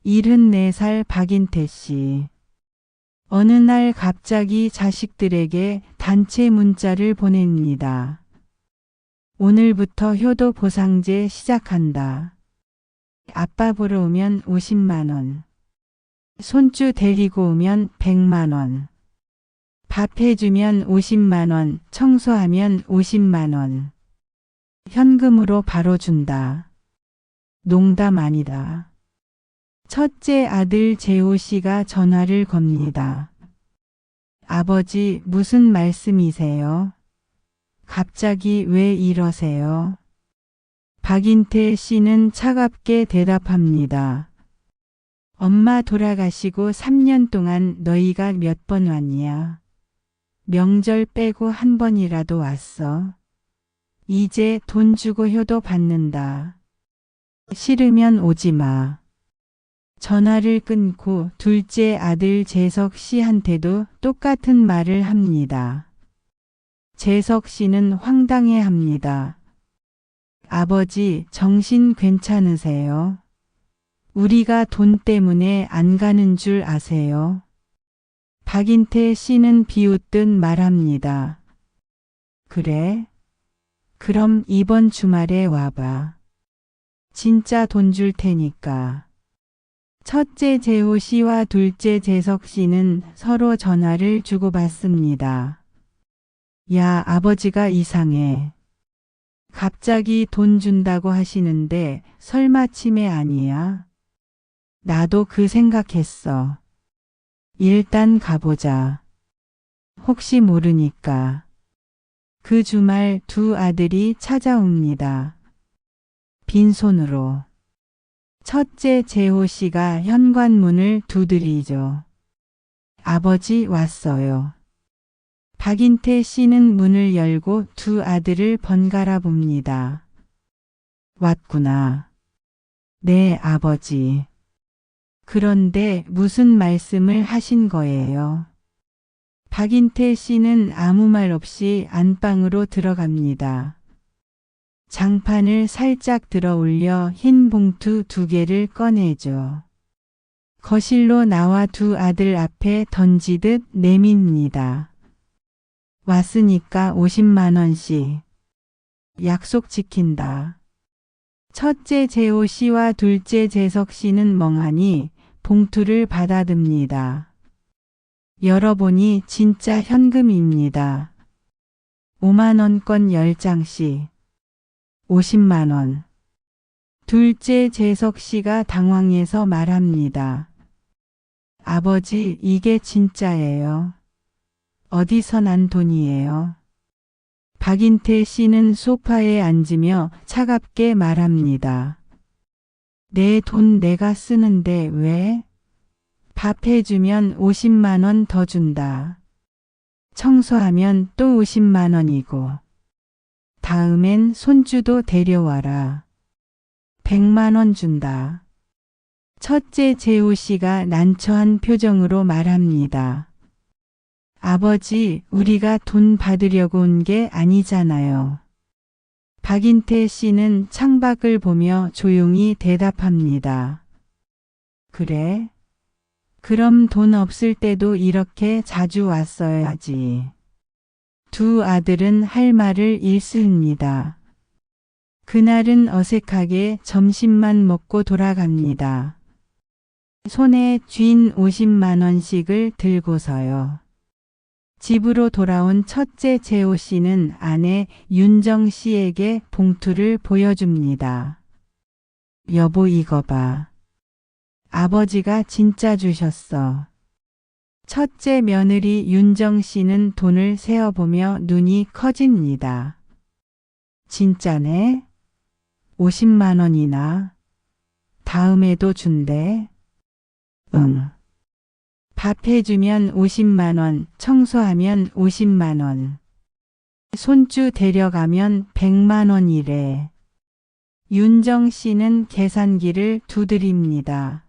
74살 박인태 씨. 어느 날 갑자기 자식들에게 단체 문자를 보냅니다. 오늘부터 효도 보상제 시작한다. 아빠 보러 오면 50만 원. 손주 데리고 오면 100만 원. 밥 해주면 50만 원, 청소하면 50만 원. 현금으로 바로 준다. 농담 아니다. 첫째 아들 재호 씨가 전화를 겁니다. 아버지, 무슨 말씀이세요? 갑자기 왜 이러세요? 박인태 씨는 차갑게 대답합니다. 엄마 돌아가시고 3년 동안 너희가 몇 번 왔냐? 명절 빼고 한 번이라도 왔어. 이제 돈 주고 효도 받는다. 싫으면 오지 마. 전화를 끊고 둘째 아들 재석 씨한테도 똑같은 말을 합니다. 재석 씨는 황당해합니다. 아버지, 정신 괜찮으세요? 우리가 돈 때문에 안 가는 줄 아세요? 박인태 씨는 비웃듯 말합니다. 그래? 그럼 이번 주말에 와봐. 진짜 돈 줄 테니까. 첫째 재호 씨와 둘째 재석 씨는 서로 전화를 주고받습니다. 야, 아버지가 이상해. 갑자기 돈 준다고 하시는데 설마 치매 아니야? 나도 그 생각했어. 일단 가보자. 혹시 모르니까. 그 주말 두 아들이 찾아옵니다. 빈손으로. 첫째 재호 씨가 현관문을 두드리죠. 아버지 왔어요. 박인태 씨는 문을 열고 두 아들을 번갈아 봅니다. 왔구나. 네, 아버지. 그런데 무슨 말씀을 하신 거예요? 박인태 씨는 아무 말 없이 안방으로 들어갑니다. 장판을 살짝 들어 올려 흰 봉투 2개를 꺼내죠. 거실로 나와 두 아들 앞에 던지듯 내밉니다. 왔으니까 50만 원씩. 약속 지킨다. 첫째 재호 씨와 둘째 재석 씨는 멍하니 봉투를 받아듭니다. 열어보니 진짜 현금입니다. 5만 원권 10장씩. 50만 원. 둘째 재석 씨가 당황해서 말합니다. 아버지, 이게 진짜예요. 어디서 난 돈이에요? 박인태 씨는 소파에 앉으며 차갑게 말합니다. 내 돈 내가 쓰는데 왜? 밥 해주면 50만 원 더 준다. 청소하면 또 50만 원이고. 다음엔 손주도 데려와라. 100만 원 준다. 첫째 재호 씨가 난처한 표정으로 말합니다. 아버지, 우리가 돈 받으려고 온 게 아니잖아요. 박인태 씨는 창밖을 보며 조용히 대답합니다. 그래? 그럼 돈 없을 때도 이렇게 자주 왔어야지. 두 아들은 할 말을 잃습니다. 그날은 어색하게 점심만 먹고 돌아갑니다. 손에 쥔 50만 원씩을 들고서요. 집으로 돌아온 첫째 재호 씨는 아내 윤정 씨에게 봉투를 보여줍니다. 여보, 이거 봐. 아버지가 진짜 주셨어. 첫째 며느리 윤정 씨는 돈을 세어보며 눈이 커집니다. 진짜네? 50만 원이나. 다음에도 준대. 응. 밥 해주면 50만 원, 청소하면 50만 원. 손주 데려가면 100만 원이래. 윤정 씨는 계산기를 두드립니다.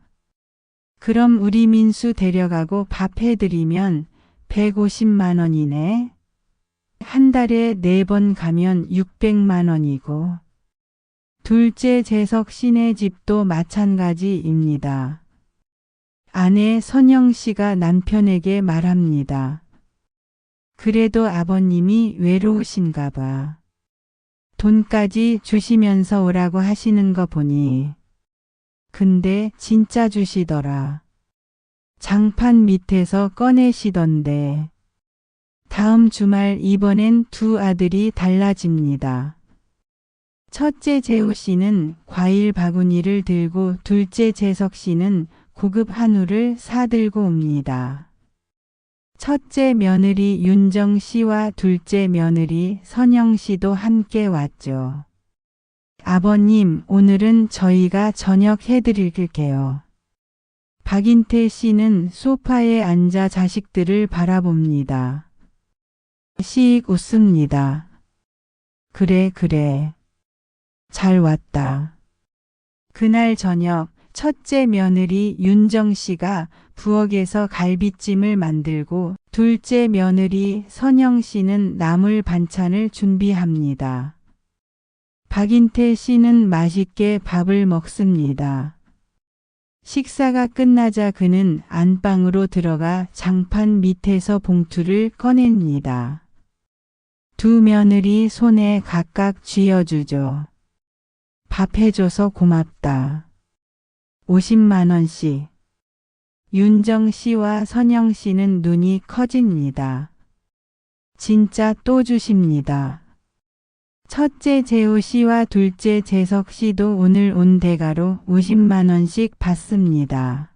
그럼 우리 민수 데려가고 밥 해드리면 150만 원이네. 한 달에 4번 가면 600만 원이고. 둘째 재석 씨네 집도 마찬가지입니다. 아내 선영 씨가 남편에게 말합니다. 그래도 아버님이 외로우신가 봐. 돈까지 주시면서 오라고 하시는 거 보니. 근데 진짜 주시더라. 장판 밑에서 꺼내시던데. 다음 주말 이번엔 두 아들이 달라집니다. 첫째 재호 씨는 과일 바구니를 들고 둘째 재석 씨는 고급 한우를 사들고 옵니다. 첫째 며느리 윤정 씨와 둘째 며느리 선영 씨도 함께 왔죠. 아버님, 오늘은 저희가 저녁 해드릴게요. 박인태 씨는 소파에 앉아 자식들을 바라봅니다. 씩 웃습니다. 그래, 그래. 잘 왔다. 그날 저녁 첫째 며느리 윤정 씨가 부엌에서 갈비찜을 만들고 둘째 며느리 선영 씨는 나물 반찬을 준비합니다. 박인태 씨는 맛있게 밥을 먹습니다. 식사가 끝나자 그는 안방으로 들어가 장판 밑에서 봉투를 꺼냅니다. 두 며느리 손에 각각 쥐어주죠. 밥 해줘서 고맙다. 50만 원씩. 윤정 씨와 선영 씨는 눈이 커집니다. 진짜 또 주십니다. 첫째 재호 씨와 둘째 재석 씨도 오늘 온 대가로 50만 원씩 받습니다.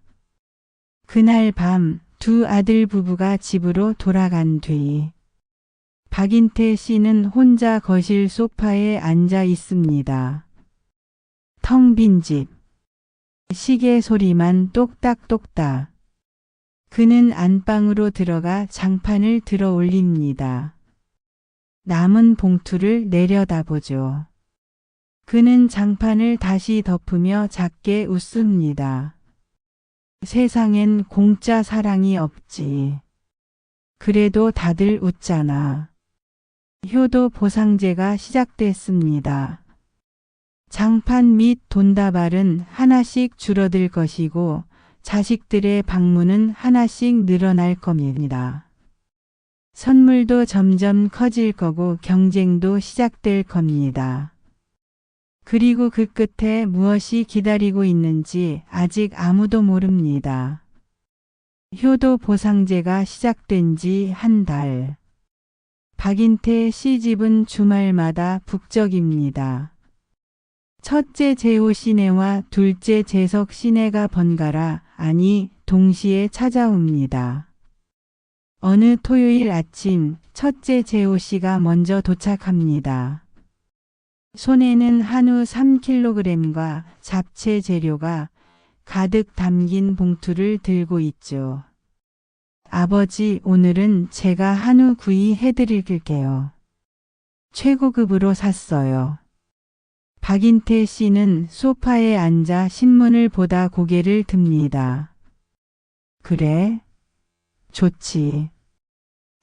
그날 밤 두 아들 부부가 집으로 돌아간 뒤 박인태 씨는 혼자 거실 소파에 앉아 있습니다. 텅 빈 집. 시계 소리만 똑딱똑딱. 그는 안방으로 들어가 장판을 들어 올립니다. 남은 봉투를 내려다보죠. 그는 장판을 다시 덮으며 작게 웃습니다. 세상엔 공짜 사랑이 없지. 그래도 다들 웃잖아. 효도 보상제가 시작됐습니다. 장판 및 돈다발은 하나씩 줄어들 것이고 자식들의 방문은 하나씩 늘어날 겁니다. 선물도 점점 커질 거고 경쟁도 시작될 겁니다. 그리고 그 끝에 무엇이 기다리고 있는지 아직 아무도 모릅니다. 효도 보상제가 시작된 지 한 달. 박인태 씨 집은 주말마다 북적입니다. 첫째 재호 시내와 둘째 재석 시내가 번갈아 아니 동시에 찾아옵니다. 어느 토요일 아침 첫째 재호 씨가 먼저 도착합니다. 손에는 한우 3kg과 잡채 재료가 가득 담긴 봉투를 들고 있죠. 아버지, 오늘은 제가 한우 구이 해드릴게요. 최고급으로 샀어요. 박인태 씨는 소파에 앉아 신문을 보다 고개를 듭니다. 그래? 좋지.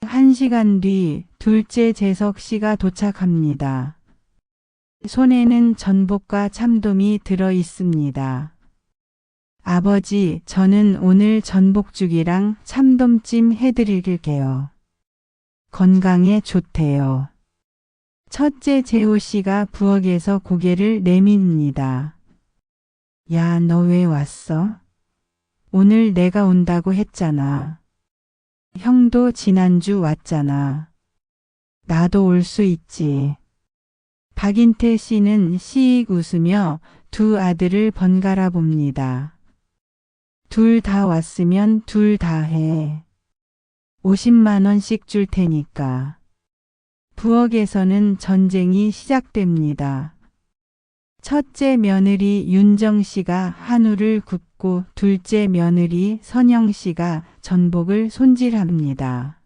1시간 뒤 둘째 재석 씨가 도착합니다. 손에는 전복과 참돔이 들어 있습니다. 아버지, 저는 오늘 전복죽이랑 참돔찜 해드릴게요. 건강에 좋대요. 첫째 재호 씨가 부엌에서 고개를 내밉니다. 야, 너 왜 왔어? 오늘 내가 온다고 했잖아. 형도 지난주 왔잖아. 나도 올 수 있지. 박인태 씨는 씩 웃으며 두 아들을 번갈아 봅니다. 둘 다 왔으면 둘 다 해. 50만 원씩 줄 테니까. 부엌에서는 전쟁이 시작됩니다. 첫째 며느리 윤정 씨가 한우를 굽고 둘째 며느리 선영 씨가 전복을 손질합니다.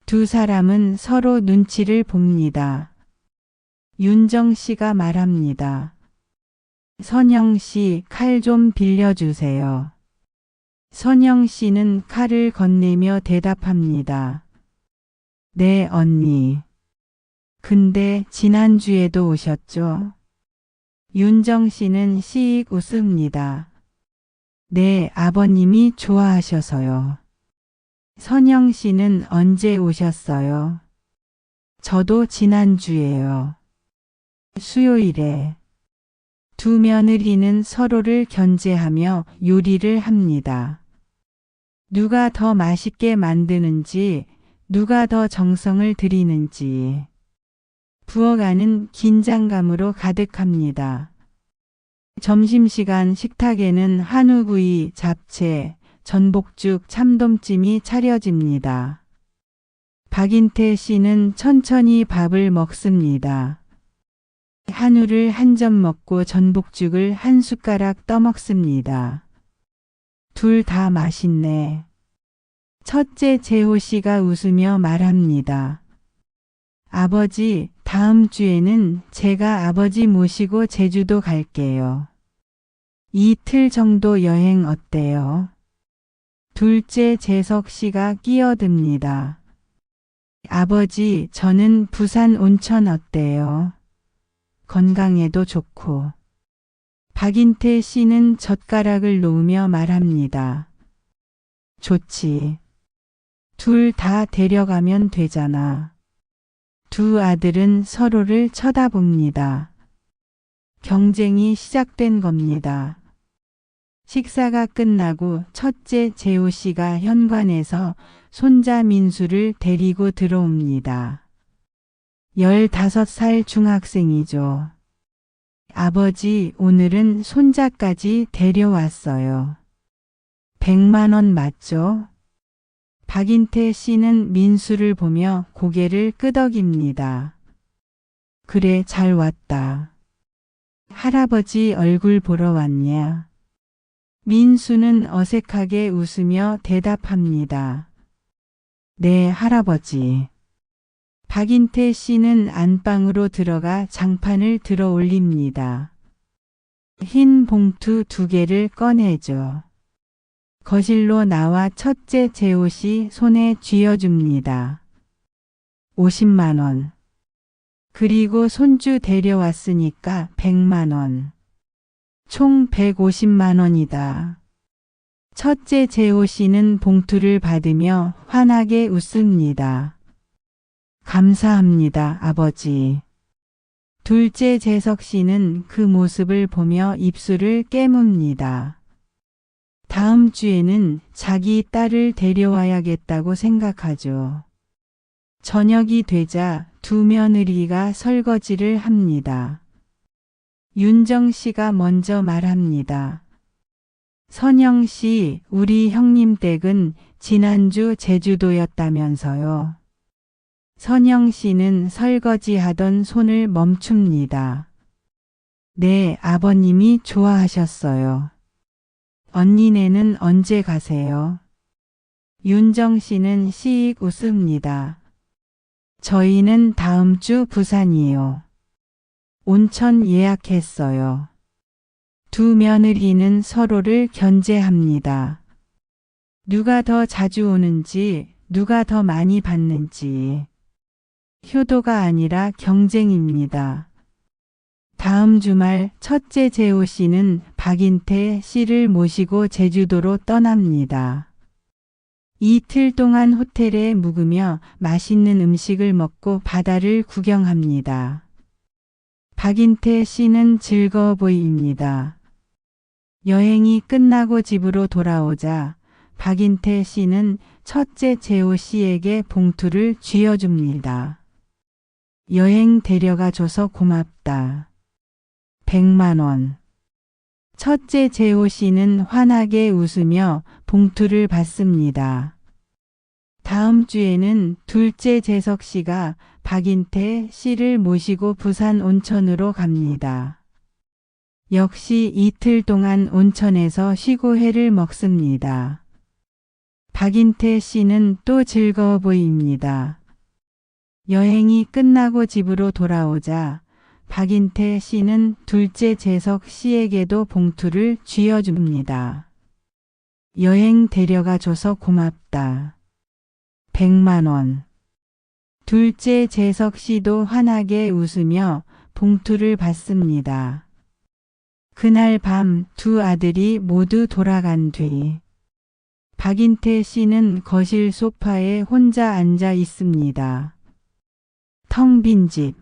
두 사람은 서로 눈치를 봅니다. 윤정 씨가 말합니다. 선영 씨, 칼 좀 빌려주세요. 선영 씨는 칼을 건네며 대답합니다. 네, 언니. 근데 지난주에도 오셨죠? 윤정 씨는 씩 웃습니다. 네, 아버님이 좋아하셔서요. 선영 씨는 언제 오셨어요? 저도 지난주에요. 수요일에. 두 며느리는 서로를 견제하며 요리를 합니다. 누가 더 맛있게 만드는지, 누가 더 정성을 들이는지. 부엌안은 긴장감으로 가득합니다. 점심시간 식탁에는 한우구이, 잡채, 전복죽, 참돔찜이 차려집니다. 박인태 씨는 천천히 밥을 먹습니다. 한우를 한 점 먹고 전복죽을 한 숟가락 떠먹습니다. 둘 다 맛있네. 첫째 재호 씨가 웃으며 말합니다. 아버지, 다음 주에는 제가 아버지 모시고 제주도 갈게요. 이틀 정도 여행 어때요? 둘째 재석 씨가 끼어듭니다. 아버지, 저는 부산 온천 어때요? 건강에도 좋고. 박인태 씨는 젓가락을 놓으며 말합니다. 좋지. 둘 다 데려가면 되잖아. 두 아들은 서로를 쳐다봅니다. 경쟁이 시작된 겁니다. 식사가 끝나고 첫째 재호 씨가 현관에서 손자 민수를 데리고 들어옵니다. 15살 중학생이죠. 아버지, 오늘은 손자까지 데려왔어요. 100만 원 맞죠? 박인태 씨는 민수를 보며 고개를 끄덕입니다. 그래, 잘 왔다. 할아버지 얼굴 보러 왔냐? 민수는 어색하게 웃으며 대답합니다. 네, 할아버지. 박인태 씨는 안방으로 들어가 장판을 들어 올립니다. 흰 봉투 2개를 꺼내죠. 거실로 나와 첫째 재호 씨 손에 쥐어줍니다. 50만 원. 그리고 손주 데려왔으니까 100만 원. 총 150만 원이다. 첫째 재호 씨는 봉투를 받으며 환하게 웃습니다. 감사합니다, 아버지. 둘째 재석 씨는 그 모습을 보며 입술을 깨뭅니다. 다음 주에는 자기 딸을 데려와야겠다고 생각하죠. 저녁이 되자 두 며느리가 설거지를 합니다. 윤정 씨가 먼저 말합니다. 선영 씨, 우리 형님 댁은 지난주 제주도였다면서요. 선영 씨는 설거지하던 손을 멈춥니다. 네, 아버님이 좋아하셨어요. 언니네는 언제 가세요? 윤정 씨는 씩 웃습니다. 저희는 다음 주 부산이요. 온천 예약했어요. 두 며느리는 서로를 견제합니다. 누가 더 자주 오는지, 누가 더 많이 받는지. 효도가 아니라 경쟁입니다. 다음 주말 첫째 재호 씨는 박인태 씨를 모시고 제주도로 떠납니다. 이틀 동안 호텔에 묵으며 맛있는 음식을 먹고 바다를 구경합니다. 박인태 씨는 즐거워 보입니다. 여행이 끝나고 집으로 돌아오자 박인태 씨는 첫째 재호 씨에게 봉투를 쥐어줍니다. 여행 데려가 줘서 고맙다. 100만 원. 첫째 재호 씨는 환하게 웃으며 봉투를 받습니다. 다음 주에는 둘째 재석 씨가 박인태 씨를 모시고 부산 온천으로 갑니다. 역시 이틀 동안 온천에서 쉬고 회를 먹습니다. 박인태 씨는 또 즐거워 보입니다. 여행이 끝나고 집으로 돌아오자 박인태 씨는 둘째 재석 씨에게도 봉투를 쥐어줍니다. 여행 데려가 줘서 고맙다. 100만 원. 둘째 재석 씨도 환하게 웃으며 봉투를 받습니다. 그날 밤 두 아들이 모두 돌아간 뒤 박인태 씨는 거실 소파에 혼자 앉아 있습니다. 텅 빈 집.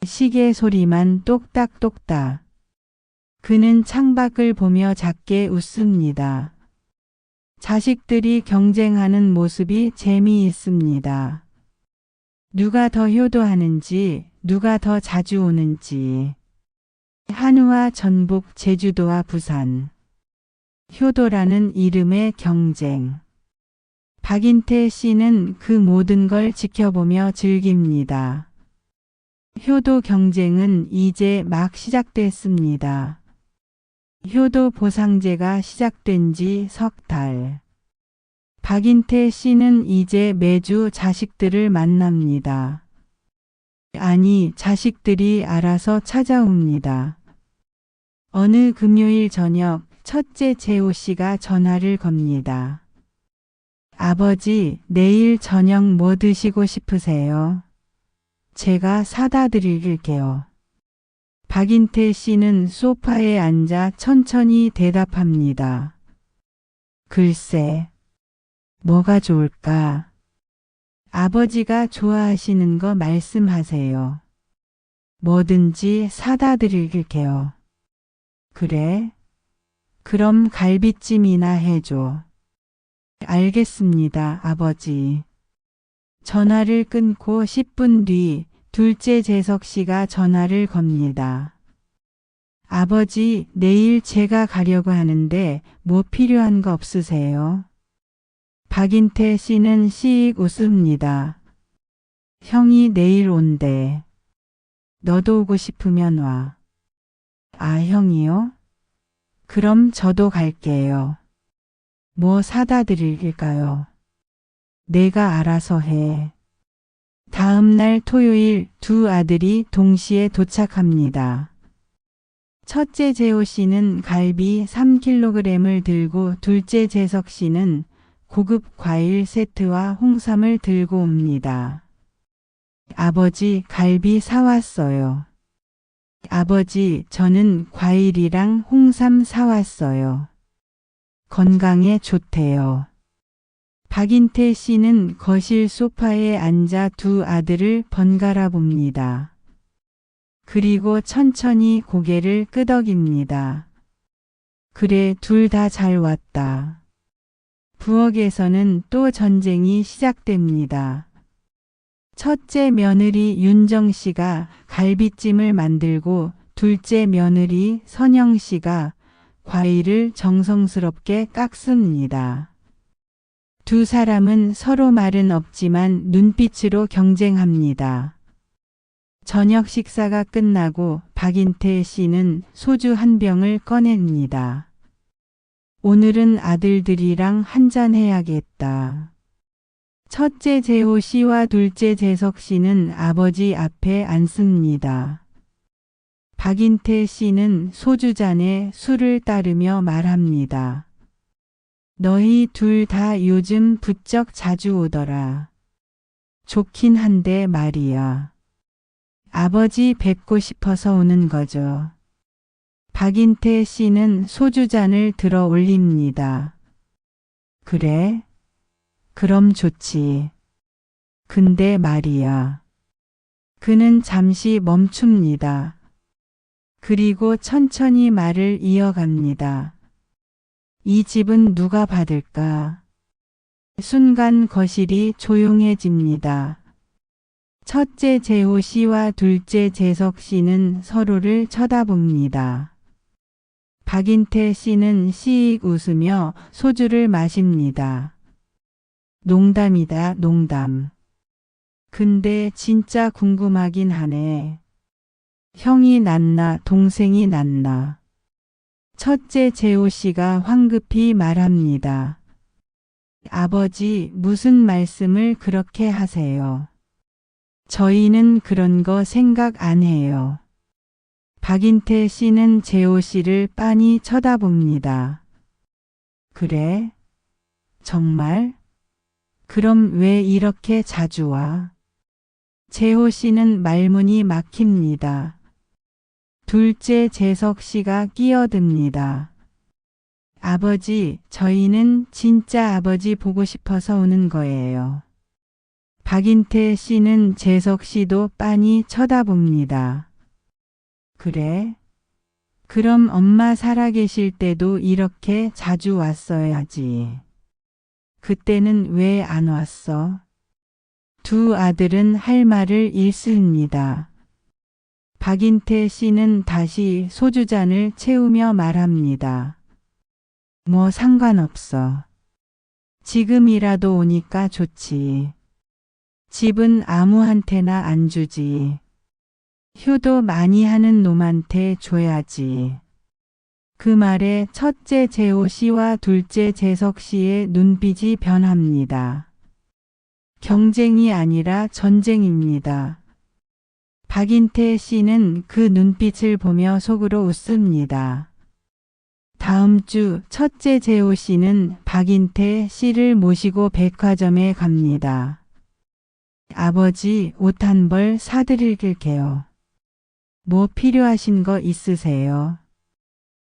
시계 소리만 똑딱똑딱. 그는 창밖을 보며 작게 웃습니다. 자식들이 경쟁하는 모습이 재미있습니다. 누가 더 효도하는지, 누가 더 자주 오는지. 한우와 전북, 제주도와 부산. 효도라는 이름의 경쟁. 박인태 씨는 그 모든 걸 지켜보며 즐깁니다. 효도 경쟁은 이제 막 시작됐습니다. 효도 보상제가 시작된 지 석 달. 박인태 씨는 이제 매주 자식들을 만납니다. 아니, 자식들이 알아서 찾아옵니다. 어느 금요일 저녁 첫째 재호 씨가 전화를 겁니다. 아버지, 내일 저녁 뭐 드시고 싶으세요? 제가 사다 드릴게요. 박인태 씨는 소파에 앉아 천천히 대답합니다. 글쎄, 뭐가 좋을까? 아버지가 좋아하시는 거 말씀하세요. 뭐든지 사다 드릴게요. 그래? 그럼 갈비찜이나 해줘. 알겠습니다, 아버지. 전화를 끊고 10분 뒤 둘째 재석 씨가 전화를 겁니다. 아버지, 내일 제가 가려고 하는데 뭐 필요한 거 없으세요? 박인태 씨는 씩 웃습니다. 형이 내일 온대. 너도 오고 싶으면 와. 아, 형이요? 그럼 저도 갈게요. 뭐 사다 드릴까요? 내가 알아서 해. 다음 날 토요일 두 아들이 동시에 도착합니다. 첫째 재호 씨는 갈비 3kg을 들고 둘째 재석 씨는 고급 과일 세트와 홍삼을 들고 옵니다. 아버지, 갈비 사왔어요. 아버지, 저는 과일이랑 홍삼 사왔어요. 건강에 좋대요. 박인태 씨는 거실 소파에 앉아 두 아들을 번갈아 봅니다. 그리고 천천히 고개를 끄덕입니다. 그래, 둘 다 잘 왔다. 부엌에서는 또 전쟁이 시작됩니다. 첫째 며느리 윤정 씨가 갈비찜을 만들고 둘째 며느리 선영 씨가 과일을 정성스럽게 깎습니다. 두 사람은 서로 말은 없지만 눈빛으로 경쟁합니다. 저녁 식사가 끝나고 박인태 씨는 소주 한 병을 꺼냅니다. 오늘은 아들들이랑 한잔 해야겠다. 첫째 재호 씨와 둘째 재석 씨는 아버지 앞에 앉습니다. 박인태 씨는 소주잔에 술을 따르며 말합니다. 너희 둘 다 요즘 부쩍 자주 오더라. 좋긴 한데 말이야. 아버지 뵙고 싶어서 오는 거죠. 박인태 씨는 소주잔을 들어 올립니다. 그래? 그럼 좋지. 근데 말이야. 그는 잠시 멈춥니다. 그리고 천천히 말을 이어갑니다. 이 집은 누가 받을까? 순간 거실이 조용해집니다. 첫째 재호 씨와 둘째 재석 씨는 서로를 쳐다봅니다. 박인태 씨는 씩 웃으며 소주를 마십니다. 농담이다, 농담. 근데 진짜 궁금하긴 하네. 형이 낫나 동생이 낫나. 첫째 재호 씨가 황급히 말합니다. 아버지, 무슨 말씀을 그렇게 하세요? 저희는 그런 거 생각 안 해요. 박인태 씨는 재호 씨를 빤히 쳐다봅니다. 그래? 정말? 그럼 왜 이렇게 자주 와? 재호 씨는 말문이 막힙니다. 둘째 재석 씨가 끼어듭니다. 아버지, 저희는 진짜 아버지 보고 싶어서 오는 거예요. 박인태 씨는 재석 씨도 빤히 쳐다봅니다. 그래? 그럼 엄마 살아계실 때도 이렇게 자주 왔어야지. 그때는 왜 안 왔어? 두 아들은 할 말을 잃습니다. 박인태 씨는 다시 소주잔을 채우며 말합니다. 뭐 상관없어. 지금이라도 오니까 좋지. 집은 아무한테나 안 주지. 효도 많이 하는 놈한테 줘야지. 그 말에 첫째 재호 씨와 둘째 재석 씨의 눈빛이 변합니다. 경쟁이 아니라 전쟁입니다. 박인태 씨는 그 눈빛을 보며 속으로 웃습니다. 다음 주 첫째 재호 씨는 박인태 씨를 모시고 백화점에 갑니다. 아버지, 옷 한 벌 사드릴게요. 뭐 필요하신 거 있으세요?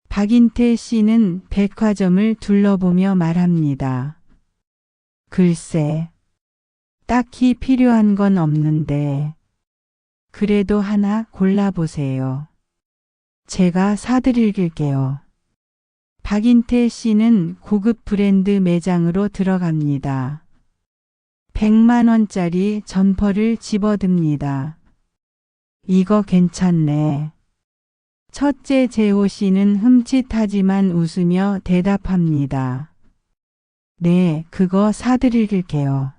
박인태 씨는 백화점을 둘러보며 말합니다. 글쎄, 딱히 필요한 건 없는데, 그래도 하나 골라보세요. 제가 사드릴게요. 박인태 씨는 고급 브랜드 매장으로 들어갑니다. 100만 원짜리 점퍼를 집어듭니다. 이거 괜찮네. 첫째 재호 씨는 흠칫하지만 웃으며 대답합니다. 네, 그거 사드릴게요.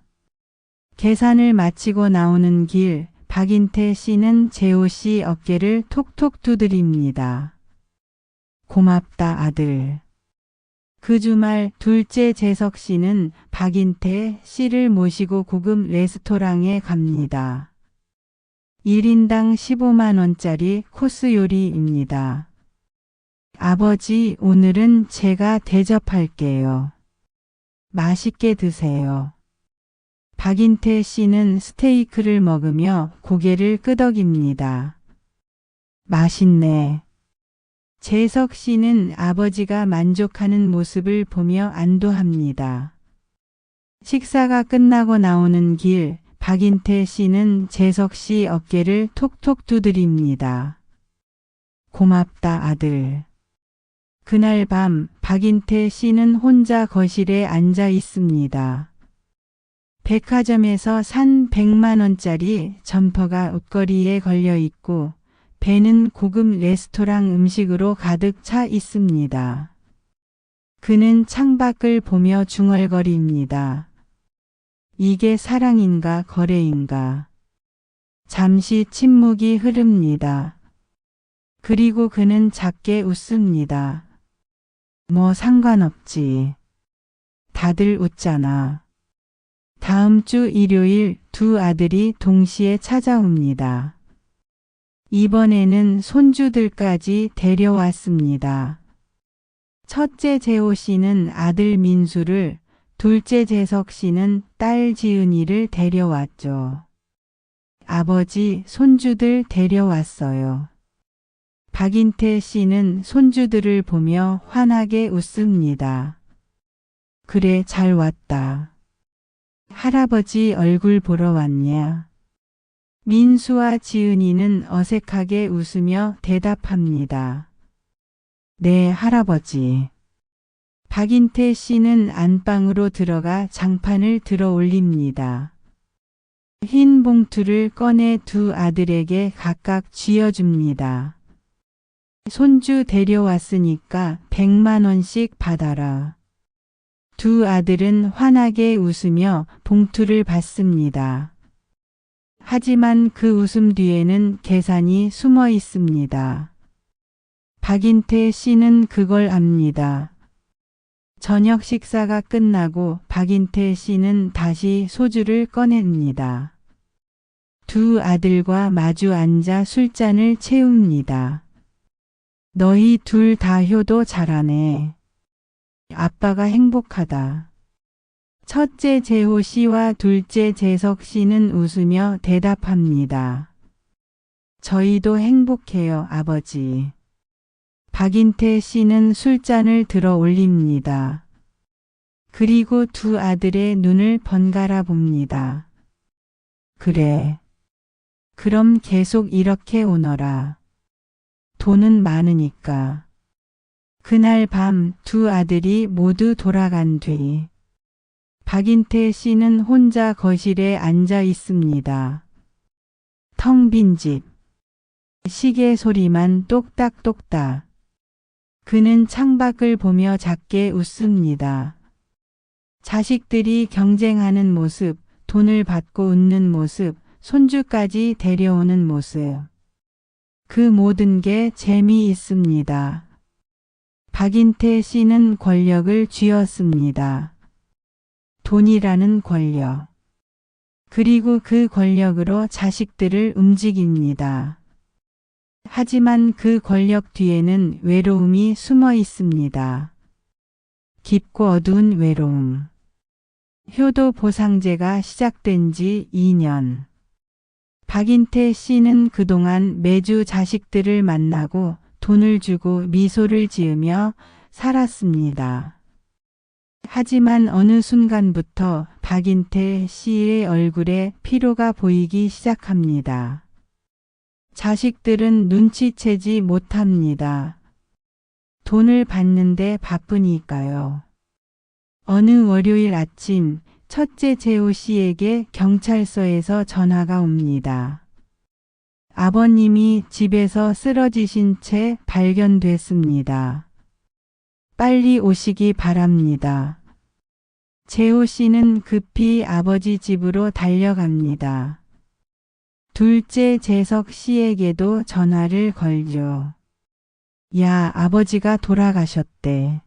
계산을 마치고 나오는 길, 박인태 씨는 재호 씨 어깨를 톡톡 두드립니다. 고맙다, 아들. 그 주말 둘째 재석 씨는 박인태 씨를 모시고 고급 레스토랑에 갑니다. 1인당 15만 원짜리 코스 요리입니다. 아버지, 오늘은 제가 대접할게요. 맛있게 드세요. 박인태 씨는 스테이크를 먹으며 고개를 끄덕입니다. 맛있네. 재석 씨는 아버지가 만족하는 모습을 보며 안도합니다. 식사가 끝나고 나오는 길, 박인태 씨는 재석 씨 어깨를 톡톡 두드립니다. 고맙다, 아들. 그날 밤 박인태 씨는 혼자 거실에 앉아 있습니다. 백화점에서 산 100만 원짜리 점퍼가 옷걸이에 걸려 있고 배는 고급 레스토랑 음식으로 가득 차 있습니다. 그는 창밖을 보며 중얼거립니다. 이게 사랑인가 거래인가. 잠시 침묵이 흐릅니다. 그리고 그는 작게 웃습니다. 뭐 상관없지. 다들 웃잖아. 다음 주 일요일 두 아들이 동시에 찾아옵니다. 이번에는 손주들까지 데려왔습니다. 첫째 재호 씨는 아들 민수를, 둘째 재석 씨는 딸 지은이를 데려왔죠. 아버지, 손주들 데려왔어요. 박인태 씨는 손주들을 보며 환하게 웃습니다. 그래, 잘 왔다. 할아버지 얼굴 보러 왔냐? 민수와 지은이는 어색하게 웃으며 대답합니다. 네, 할아버지. 박인태 씨는 안방으로 들어가 장판을 들어 올립니다. 흰 봉투를 꺼내 두 아들에게 각각 쥐어줍니다. 손주 데려왔으니까 100만 원씩 받아라. 두 아들은 환하게 웃으며 봉투를 받습니다. 하지만 그 웃음 뒤에는 계산이 숨어 있습니다. 박인태 씨는 그걸 압니다. 저녁 식사가 끝나고 박인태 씨는 다시 소주를 꺼냅니다. 두 아들과 마주 앉아 술잔을 채웁니다. 너희 둘 다 효도 잘하네. 아빠가 행복하다. 첫째 재호 씨와 둘째 재석 씨는 웃으며 대답합니다. 저희도 행복해요, 아버지. 박인태 씨는 술잔을 들어 올립니다. 그리고 두 아들의 눈을 번갈아 봅니다. 그래. 그럼 계속 이렇게 오너라. 돈은 많으니까. 그날 밤 두 아들이 모두 돌아간 뒤 박인태 씨는 혼자 거실에 앉아 있습니다. 텅 빈 집. 시계 소리만 똑딱똑딱. 그는 창밖을 보며 작게 웃습니다. 자식들이 경쟁하는 모습, 돈을 받고 웃는 모습, 손주까지 데려오는 모습. 그 모든 게 재미있습니다. 박인태 씨는 권력을 쥐었습니다. 돈이라는 권력. 그리고 그 권력으로 자식들을 움직입니다. 하지만 그 권력 뒤에는 외로움이 숨어 있습니다. 깊고 어두운 외로움. 효도 보상제가 시작된 지 2년. 박인태 씨는 그동안 매주 자식들을 만나고 돈을 주고 미소를 지으며 살았습니다. 하지만 어느 순간부터 박인태 씨의 얼굴에 피로가 보이기 시작합니다. 자식들은 눈치채지 못합니다. 돈을 받는데 바쁘니까요. 어느 월요일 아침 첫째 재호 씨에게 경찰서에서 전화가 옵니다. 아버님이 집에서 쓰러지신 채 발견됐습니다. 빨리 오시기 바랍니다. 재호 씨는 급히 아버지 집으로 달려갑니다. 둘째 재석 씨에게도 전화를 걸죠. 야, 아버지가 돌아가셨대.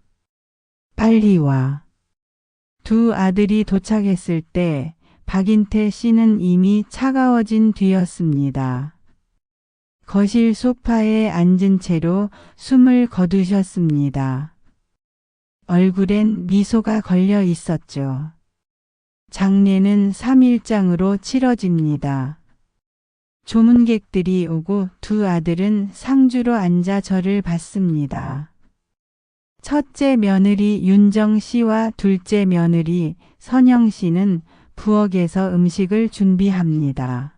빨리 와. 두 아들이 도착했을 때 박인태 씨는 이미 차가워진 뒤였습니다. 거실 소파에 앉은 채로 숨을 거두셨습니다. 얼굴엔 미소가 걸려 있었죠. 장례는 3일장으로 치러집니다. 조문객들이 오고 두 아들은 상주로 앉아 절을 받습니다. 첫째 며느리 윤정 씨와 둘째 며느리 선영 씨는 부엌에서 음식을 준비합니다.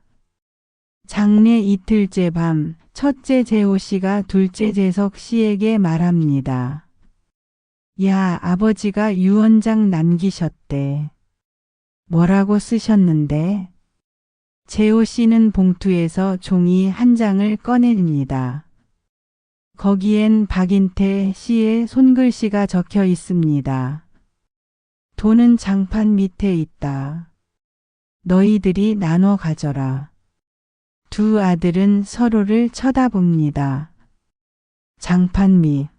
장례 이틀째 밤 첫째 재호 씨가 둘째 재석 씨에게 말합니다. 야, 아버지가 유언장 남기셨대. 뭐라고 쓰셨는데? 재호 씨는 봉투에서 종이 한 장을 꺼냅니다. 거기엔 박인태 씨의 손글씨가 적혀 있습니다. 돈은 장판 밑에 있다. 너희들이 나눠 가져라. 두 아들은 서로를 쳐다봅니다. 장판 밑.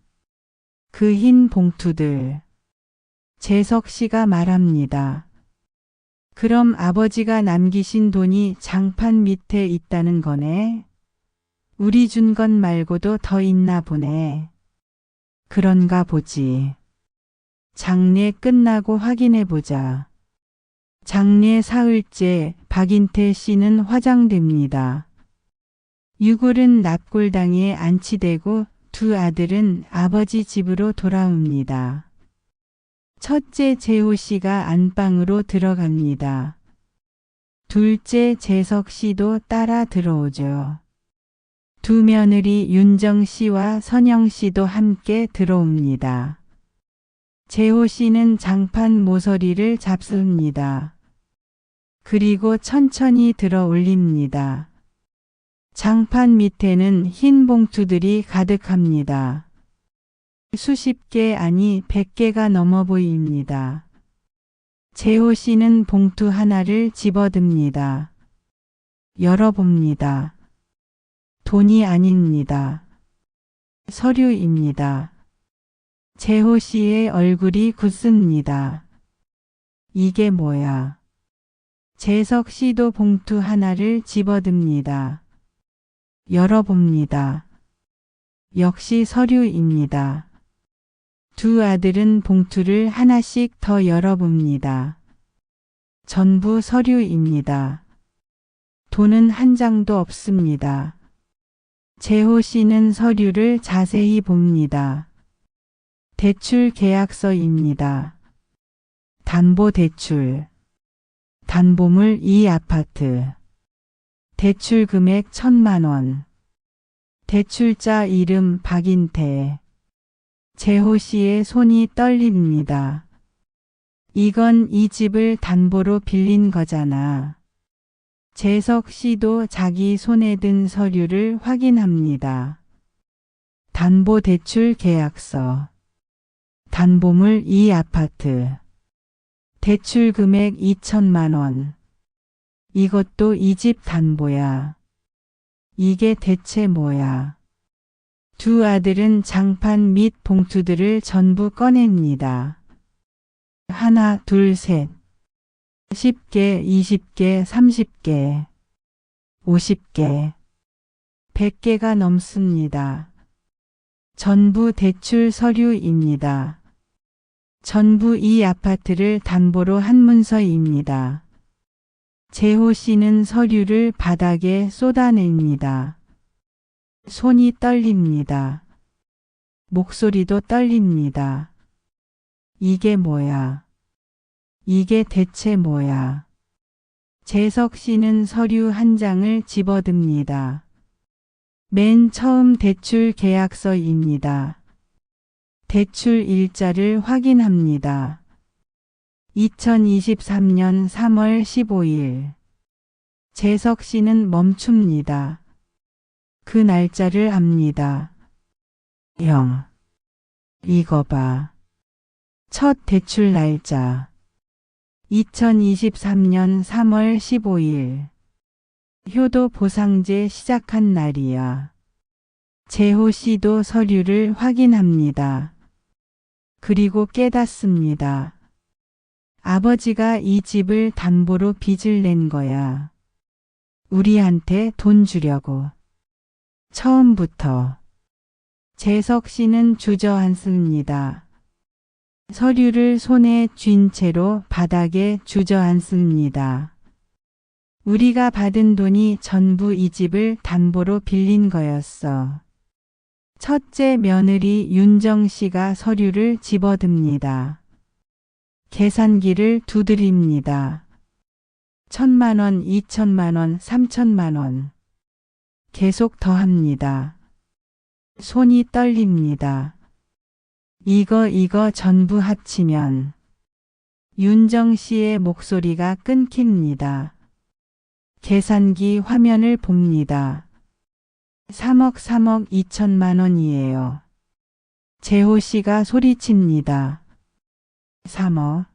그 흰 봉투들. 재석 씨가 말합니다. 그럼 아버지가 남기신 돈이 장판 밑에 있다는 거네? 우리 준 것 말고도 더 있나 보네. 그런가 보지. 장례 끝나고 확인해 보자. 장례 사흘째 박인태 씨는 화장됩니다. 유골은 납골당에 안치되고 두 아들은 아버지 집으로 돌아옵니다. 첫째 재호 씨가 안방으로 들어갑니다. 둘째 재석 씨도 따라 들어오죠. 두 며느리 윤정 씨와 선영 씨도 함께 들어옵니다. 재호 씨는 장판 모서리를 잡습니다. 그리고 천천히 들어 올립니다. 장판 밑에는 흰 봉투들이 가득합니다. 수십 개 아니 100개가 넘어 보입니다. 재호 씨는 봉투 하나를 집어듭니다. 열어봅니다. 돈이 아닙니다. 서류입니다. 재호 씨의 얼굴이 굳습니다. 이게 뭐야? 재석 씨도 봉투 하나를 집어듭니다. 열어봅니다. 역시 서류입니다. 두 아들은 봉투를 하나씩 더 열어봅니다. 전부 서류입니다. 돈은 한 장도 없습니다. 재호 씨는 서류를 자세히 봅니다. 대출 계약서입니다. 담보대출. 담보물 이 아파트. 대출 금액 1,000만 원. 대출자 이름 박인태. 재호 씨의 손이 떨립니다. 이건 이 집을 담보로 빌린 거잖아. 재석 씨도 자기 손에 든 서류를 확인합니다. 담보대출 계약서. 담보물 이 아파트. 대출 금액 2,000만 원. 이것도 이 집 담보야. 이게 대체 뭐야? 두 아들은 장판 및 봉투들을 전부 꺼냅니다. 하나, 둘, 셋. 10개, 20개, 30개, 50개, 100개가 넘습니다. 전부 대출 서류입니다. 전부 이 아파트를 담보로 한 문서입니다. 재호 씨는 서류를 바닥에 쏟아냅니다. 손이 떨립니다. 목소리도 떨립니다. 이게 뭐야? 이게 대체 뭐야? 재석 씨는 서류 한 장을 집어듭니다. 맨 처음 대출 계약서입니다. 대출 일자를 확인합니다. 2023년 3월 15일. 재석 씨는 멈춥니다. 그 날짜를 압니다. 형, 이거 봐. 첫 대출 날짜. 2023년 3월 15일. 효도 보상제 시작한 날이야. 재호 씨도 서류를 확인합니다. 그리고 깨닫습니다. 아버지가 이 집을 담보로 빚을 낸 거야. 우리한테 돈 주려고. 처음부터. 재석 씨는 주저앉습니다. 서류를 손에 쥔 채로 바닥에 주저앉습니다. 우리가 받은 돈이 전부 이 집을 담보로 빌린 거였어. 첫째 며느리 윤정 씨가 서류를 집어듭니다. 계산기를 두드립니다. 1,000만 원, 2,000만 원, 3,000만 원. 계속 더합니다. 손이 떨립니다. 이거 전부 합치면. 윤정 씨의 목소리가 끊깁니다. 계산기 화면을 봅니다. 3억 2천만 원이에요. 재호 씨가 소리칩니다. 3억.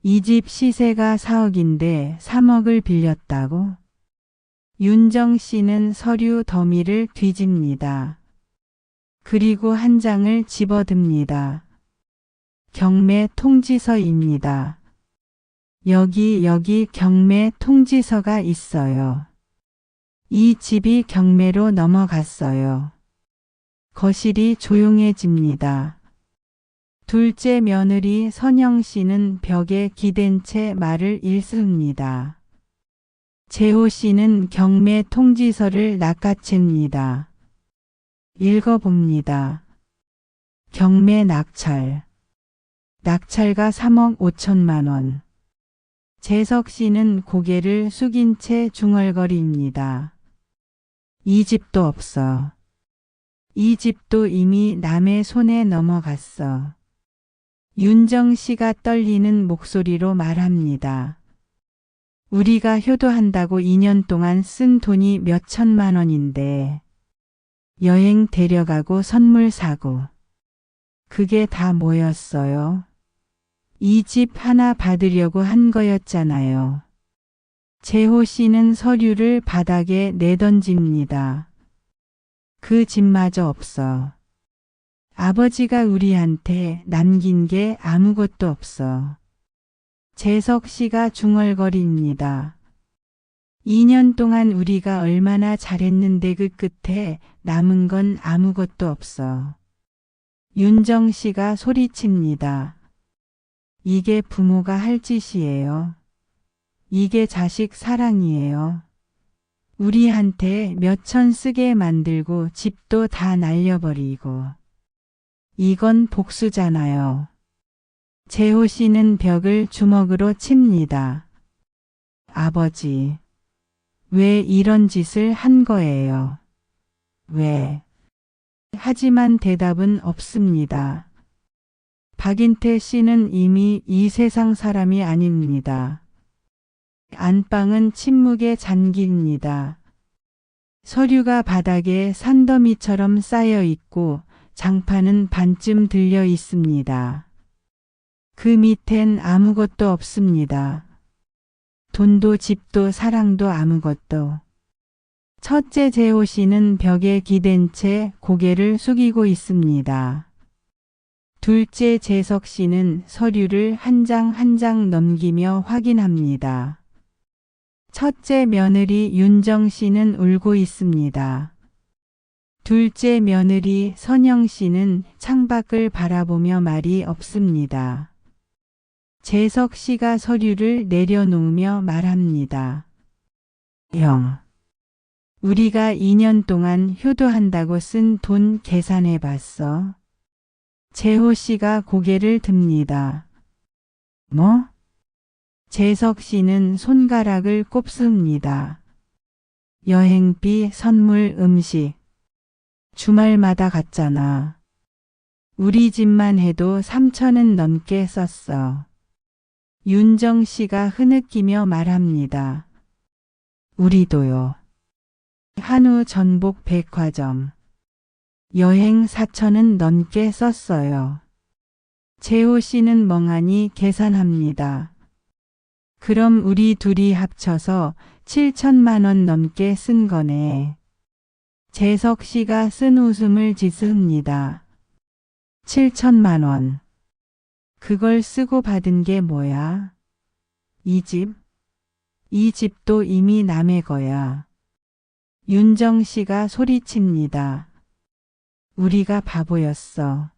이 집 시세가 4억인데 3억을 빌렸다고? 윤정 씨는 서류 더미를 뒤집니다. 그리고 한 장을 집어듭니다. 경매 통지서입니다. 여기 경매 통지서가 있어요. 이 집이 경매로 넘어갔어요. 거실이 조용해집니다. 둘째 며느리 선영 씨는 벽에 기댄 채 말을 읽습니다. 재호 씨는 경매 통지서를 낚아챕니다. 읽어봅니다. 경매 낙찰. 낙찰가 3억 5천만 원. 재석 씨는 고개를 숙인 채 중얼거립니다. 이 집도 없어. 이 집도 이미 남의 손에 넘어갔어. 윤정 씨가 떨리는 목소리로 말합니다. 우리가 효도한다고 2년 동안 쓴 돈이 몇 천만 원인데 여행 데려가고 선물 사고 그게 다 뭐였어요? 이 집 하나 받으려고 한 거였잖아요. 재호 씨는 서류를 바닥에 내던집니다. 그 집마저 없어. 아버지가 우리한테 남긴 게 아무것도 없어. 재석 씨가 중얼거립니다. 2년 동안 우리가 얼마나 잘했는데 그 끝에 남은 건 아무것도 없어. 윤정 씨가 소리칩니다. 이게 부모가 할 짓이에요. 이게 자식 사랑이에요. 우리한테 몇천 쓰게 만들고 집도 다 날려버리고. 이건 복수잖아요. 재호 씨는 벽을 주먹으로 칩니다. 아버지, 왜 이런 짓을 한 거예요? 왜? 하지만 대답은 없습니다. 박인태 씨는 이미 이 세상 사람이 아닙니다. 안방은 침묵에 잠깁니다. 서류가 바닥에 산더미처럼 쌓여 있고 장판은 반쯤 들려 있습니다. 그 밑엔 아무것도 없습니다. 돈도 집도 사랑도 아무것도. 첫째 재호 씨는 벽에 기댄 채 고개를 숙이고 있습니다. 둘째 재석 씨는 서류를 한 장 한 장 넘기며 확인합니다. 첫째 며느리 윤정 씨는 울고 있습니다. 둘째 며느리 선영 씨는 창밖을 바라보며 말이 없습니다. 재석 씨가 서류를 내려놓으며 말합니다. 형, 우리가 2년 동안 효도한다고 쓴 돈 계산해 봤어? 재호 씨가 고개를 듭니다. 뭐? 재석 씨는 손가락을 꼽습니다. 여행비, 선물, 음식. 주말마다 갔잖아. 우리 집만 해도 3천은 넘게 썼어. 윤정 씨가 흐느끼며 말합니다. 우리도요. 한우 전복 백화점. 여행 4천은 넘게 썼어요. 재호 씨는 멍하니 계산합니다. 그럼 우리 둘이 합쳐서 7천만 원 넘게 쓴 거네. 재석 씨가 쓴 웃음을 짓습니다. 7천만 원. 그걸 쓰고 받은 게 뭐야? 이 집? 이 집도 이미 남의 거야. 윤정 씨가 소리칩니다. 우리가 바보였어.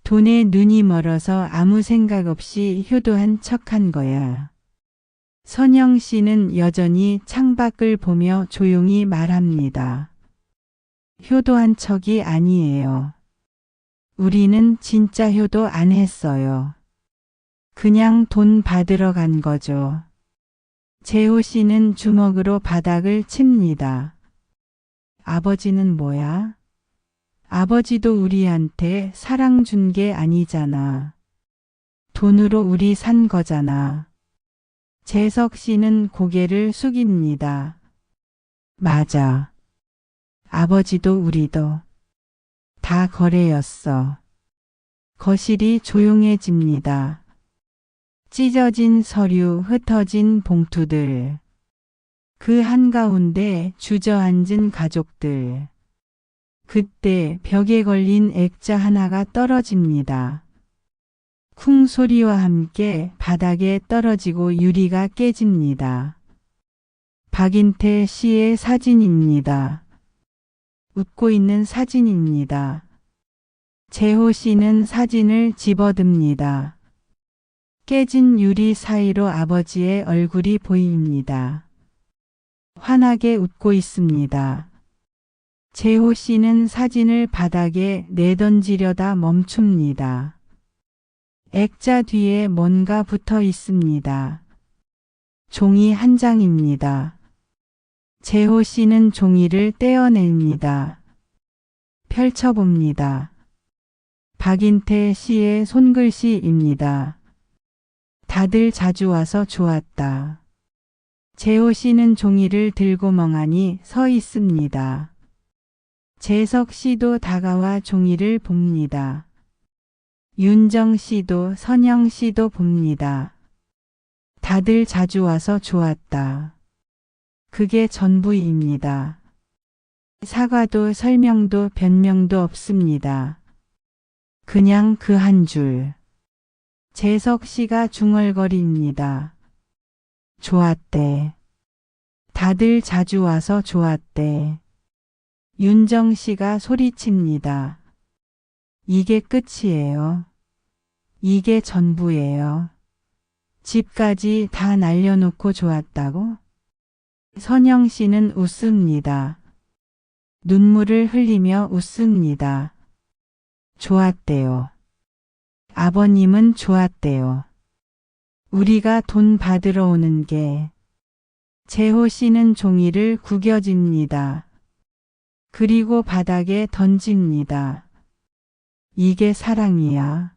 돈에 눈이 멀어서 아무 생각 없이 효도한 척한 거야. 선영 씨는 여전히 창밖을 보며 조용히 말합니다. 효도한 척이 아니에요. 우리는 진짜 효도 안 했어요. 그냥 돈 받으러 간 거죠. 재호 씨는 주먹으로 바닥을 칩니다. 아버지는 뭐야? 아버지도 우리한테 사랑 준 게 아니잖아. 돈으로 우리 산 거잖아. 재석 씨는 고개를 숙입니다. 맞아. 아버지도 우리도. 다 거래였어. 거실이 조용해집니다. 찢어진 서류, 흩어진 봉투들. 그 한가운데 주저앉은 가족들. 그때 벽에 걸린 액자 하나가 떨어집니다. 쿵 소리와 함께 바닥에 떨어지고 유리가 깨집니다. 박인태 씨의 사진입니다. 웃고 있는 사진입니다. 재호 씨는 사진을 집어듭니다. 깨진 유리 사이로 아버지의 얼굴이 보입니다. 환하게 웃고 있습니다. 재호 씨는 사진을 바닥에 내던지려다 멈춥니다. 액자 뒤에 뭔가 붙어 있습니다. 종이 한 장입니다. 재호 씨는 종이를 떼어냅니다. 펼쳐봅니다. 박인태 씨의 손글씨입니다. 다들 자주 와서 좋았다. 재호 씨는 종이를 들고 멍하니 서 있습니다. 재석 씨도 다가와 종이를 봅니다. 윤정 씨도 선영 씨도 봅니다. 다들 자주 와서 좋았다. 그게 전부입니다. 사과도 설명도 변명도 없습니다. 그냥 그 한 줄. 재석 씨가 중얼거립니다. 좋았대. 다들 자주 와서 좋았대. 윤정 씨가 소리칩니다. 이게 끝이에요. 이게 전부예요. 집까지 다 날려놓고 좋았다고? 선영 씨는 웃습니다. 눈물을 흘리며 웃습니다. 좋았대요. 아버님은 좋았대요. 우리가 돈 받으러 오는 게. 재호 씨는 종이를 구겨집니다. 그리고 바닥에 던집니다. 이게 사랑이야?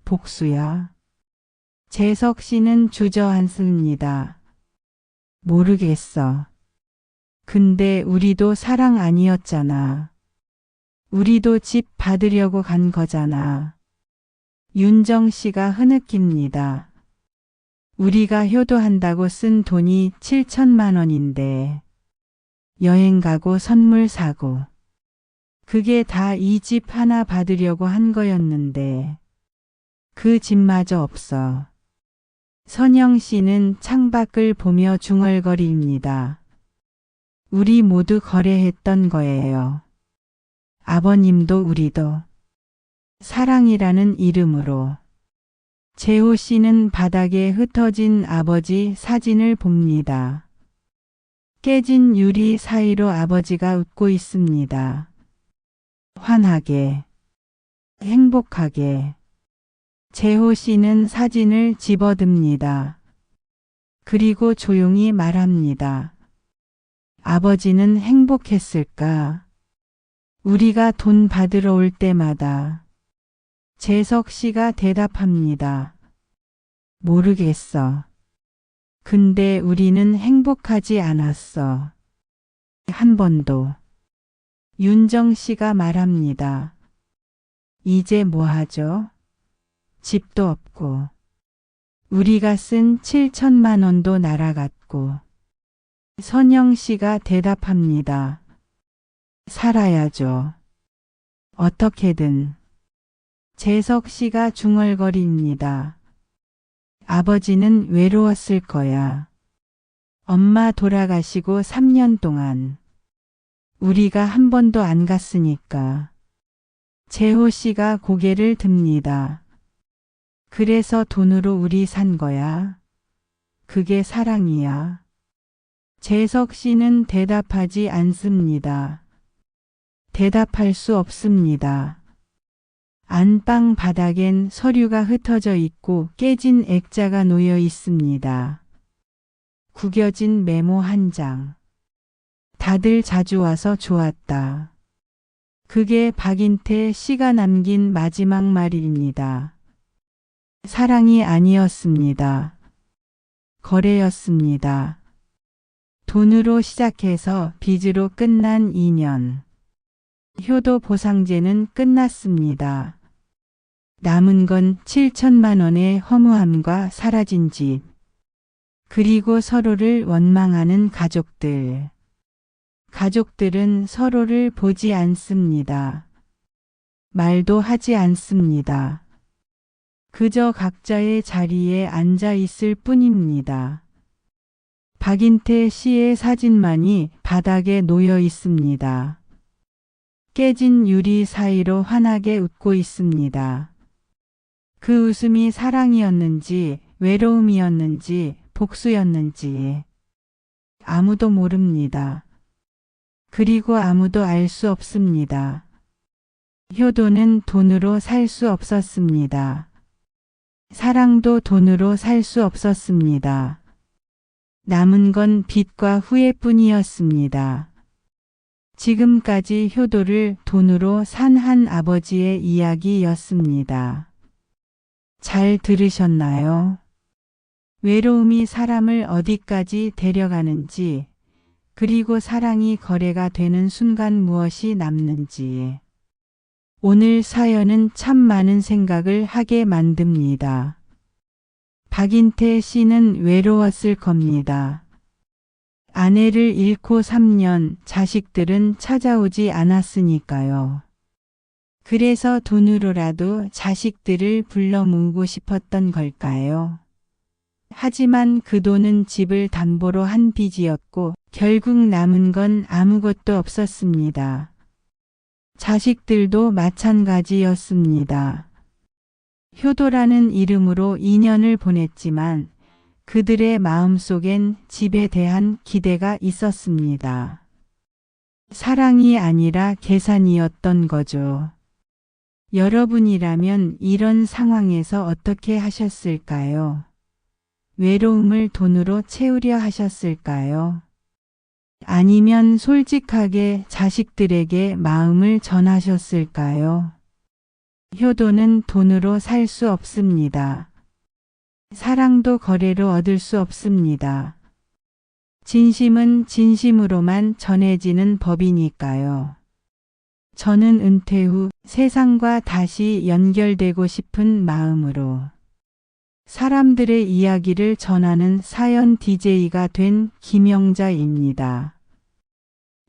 복수야? 재석 씨는 주저앉습니다. 모르겠어. 근데 우리도 사랑 아니었잖아. 우리도 집 받으려고 간 거잖아. 윤정 씨가 흐느낍니다. 우리가 효도한다고 쓴 돈이 7천만 원인데 여행 가고 선물 사고 그게 다 이 집 하나 받으려고 한 거였는데 그 집마저 없어. 선영 씨는 창밖을 보며 중얼거립니다. 우리 모두 거래했던 거예요. 아버님도 우리도. 사랑이라는 이름으로. 재호 씨는 바닥에 흩어진 아버지 사진을 봅니다. 깨진 유리 사이로 아버지가 웃고 있습니다. 환하게, 행복하게. 재호 씨는 사진을 집어듭니다. 그리고 조용히 말합니다. 아버지는 행복했을까? 우리가 돈 받으러 올 때마다. 재석 씨가 대답합니다. 모르겠어. 근데 우리는 행복하지 않았어. 한 번도. 윤정 씨가 말합니다. 이제 뭐 하죠? 집도 없고. 우리가 쓴 7천만 원도 날아갔고. 선영 씨가 대답합니다. 살아야죠. 어떻게든. 재석 씨가 중얼거립니다. 아버지는 외로웠을 거야. 엄마 돌아가시고 3년 동안. 우리가 한 번도 안 갔으니까. 재호 씨가 고개를 듭니다. 그래서 돈으로 우리 산 거야. 그게 사랑이야. 재석 씨는 대답하지 않습니다. 대답할 수 없습니다. 안방 바닥엔 서류가 흩어져 있고 깨진 액자가 놓여 있습니다. 구겨진 메모 한 장. 다들 자주 와서 좋았다. 그게 박인태 씨가 남긴 마지막 말입니다. 사랑이 아니었습니다. 거래였습니다. 돈으로 시작해서 빚으로 끝난 2년. 효도 보상제는 끝났습니다. 남은 건 7천만 원의 허무함과 사라진 집. 그리고 서로를 원망하는 가족들. 가족들은 서로를 보지 않습니다. 말도 하지 않습니다. 그저 각자의 자리에 앉아 있을 뿐입니다. 박인태 씨의 사진만이 바닥에 놓여 있습니다. 깨진 유리 사이로 환하게 웃고 있습니다. 그 웃음이 사랑이었는지 외로움이었는지 복수였는지 아무도 모릅니다. 그리고 아무도 알 수 없습니다. 효도는 돈으로 살 수 없었습니다. 사랑도 돈으로 살 수 없었습니다. 남은 건 빚과 후회뿐이었습니다. 지금까지 효도를 돈으로 산 한 아버지의 이야기였습니다. 잘 들으셨나요? 외로움이 사람을 어디까지 데려가는지, 그리고 사랑이 거래가 되는 순간 무엇이 남는지. 오늘 사연은 참 많은 생각을 하게 만듭니다. 박인태 씨는 외로웠을 겁니다. 아내를 잃고 3년, 자식들은 찾아오지 않았으니까요. 그래서 돈으로라도 자식들을 불러 모으고 싶었던 걸까요? 하지만 그 돈은 집을 담보로 한 빚이었고 결국 남은 건 아무것도 없었습니다. 자식들도 마찬가지였습니다. 효도라는 이름으로 2년을 보냈지만 그들의 마음속엔 집에 대한 기대가 있었습니다. 사랑이 아니라 계산이었던 거죠. 여러분이라면 이런 상황에서 어떻게 하셨을까요? 외로움을 돈으로 채우려 하셨을까요? 아니면 솔직하게 자식들에게 마음을 전하셨을까요? 효도는 돈으로 살 수 없습니다. 사랑도 거래로 얻을 수 없습니다. 진심은 진심으로만 전해지는 법이니까요. 저는 은퇴 후 세상과 다시 연결되고 싶은 마음으로 사람들의 이야기를 전하는 사연 DJ가 된 김영자입니다.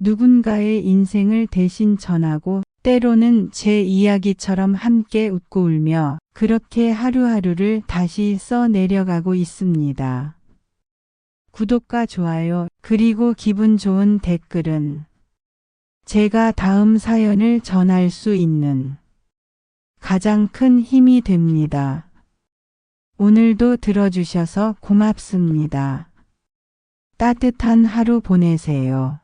누군가의 인생을 대신 전하고 때로는 제 이야기처럼 함께 웃고 울며 그렇게 하루하루를 다시 써내려가고 있습니다. 구독과 좋아요 그리고 기분 좋은 댓글은 제가 다음 사연을 전할 수 있는 가장 큰 힘이 됩니다. 오늘도 들어주셔서 고맙습니다. 따뜻한 하루 보내세요.